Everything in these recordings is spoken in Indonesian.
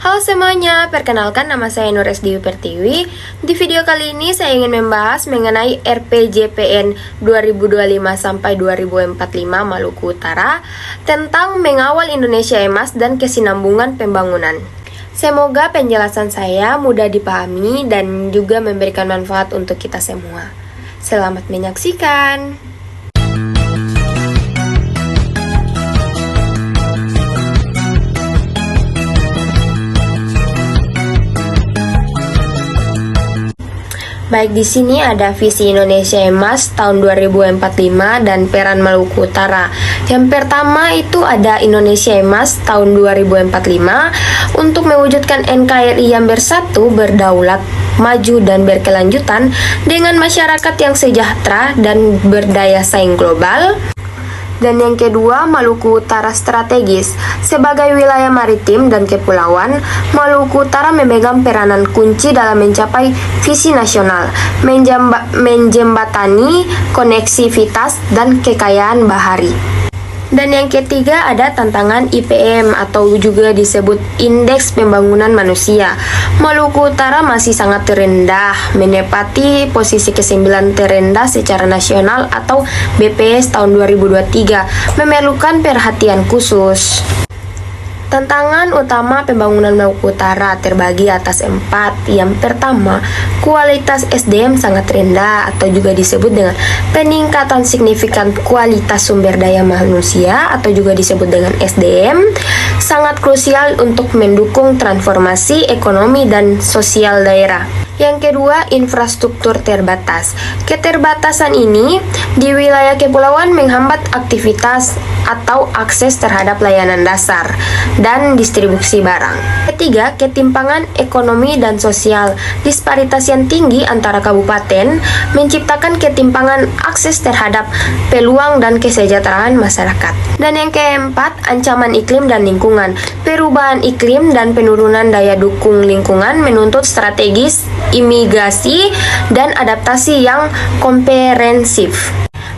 Halo semuanya, perkenalkan nama saya Nur Esdiwi Pertiwi. Di video kali ini saya ingin membahas mengenai RPJPN 2025 sampai 2045 Maluku Utara tentang mengawal Indonesia Emas dan kesinambungan pembangunan. Semoga penjelasan saya mudah dipahami dan juga memberikan manfaat untuk kita semua. Selamat menyaksikan. Baik, di sini ada visi Indonesia Emas tahun 2045 dan peran Maluku Utara. Yang pertama itu ada Indonesia Emas tahun 2045 untuk mewujudkan NKRI yang bersatu, berdaulat, maju dan berkelanjutan dengan masyarakat yang sejahtera dan berdaya saing global. Dan yang kedua, Maluku Utara strategis. Sebagai wilayah maritim dan kepulauan, Maluku Utara memegang peranan kunci dalam mencapai visi nasional, menjembatani koneksivitas dan kekayaan bahari. Dan yang ketiga ada tantangan IPM atau juga disebut Indeks Pembangunan Manusia. Maluku Utara masih sangat terendah, menempati posisi ke-9 terendah secara nasional atau BPS tahun 2023, memerlukan perhatian khusus. Tantangan utama pembangunan Maluku Utara terbagi atas 4. Yang pertama, kualitas SDM sangat rendah atau juga disebut dengan peningkatan signifikan kualitas sumber daya manusia atau juga disebut dengan SDM, sangat krusial untuk mendukung transformasi ekonomi dan sosial daerah. Yang kedua, infrastruktur terbatas. Keterbatasan ini di wilayah kepulauan menghambat aktivitas atau akses terhadap layanan dasar dan distribusi barang. Ketiga, ketimpangan ekonomi dan sosial. Disparitas yang tinggi antara kabupaten menciptakan ketimpangan akses terhadap peluang dan kesejahteraan masyarakat. Dan yang keempat, ancaman iklim dan lingkungan. Perubahan iklim dan penurunan daya dukung lingkungan menuntut strategis imigrasi dan adaptasi yang komprehensif.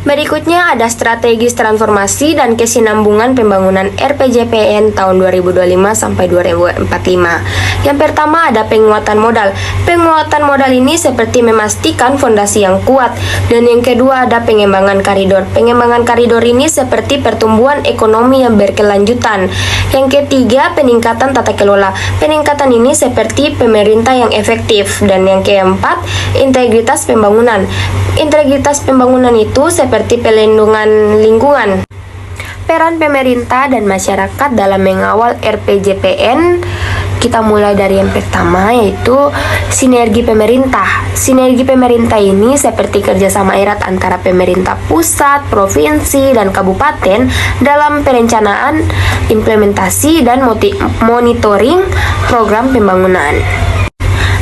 Berikutnya ada strategis transformasi dan kesinambungan pembangunan RPJPN tahun 2025 sampai 2045. Yang pertama ada penguatan modal. Penguatan modal ini seperti memastikan fondasi yang kuat. Dan yang kedua ada pengembangan koridor. Pengembangan koridor ini seperti pertumbuhan ekonomi yang berkelanjutan. Yang ketiga peningkatan tata kelola. Peningkatan ini seperti pemerintah yang efektif. Dan yang keempat integritas pembangunan. Integritas pembangunan itu seperti pelindungan lingkungan. Peran pemerintah dan masyarakat dalam mengawal RPJPN, kita mulai dari yang pertama yaitu sinergi pemerintah. Sinergi pemerintah ini seperti kerjasama erat antara pemerintah pusat, provinsi, dan kabupaten dalam perencanaan, implementasi, dan monitoring program pembangunan.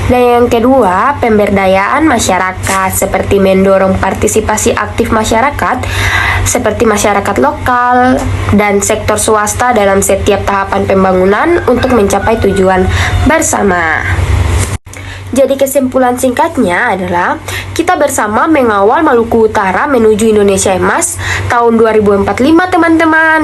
Dan yang kedua, pemberdayaan masyarakat seperti mendorong partisipasi aktif masyarakat seperti masyarakat lokal dan sektor swasta dalam setiap tahapan pembangunan untuk mencapai tujuan bersama. Jadi kesimpulan singkatnya adalah kita bersama mengawal Maluku Utara menuju Indonesia Emas tahun 2045 teman-teman.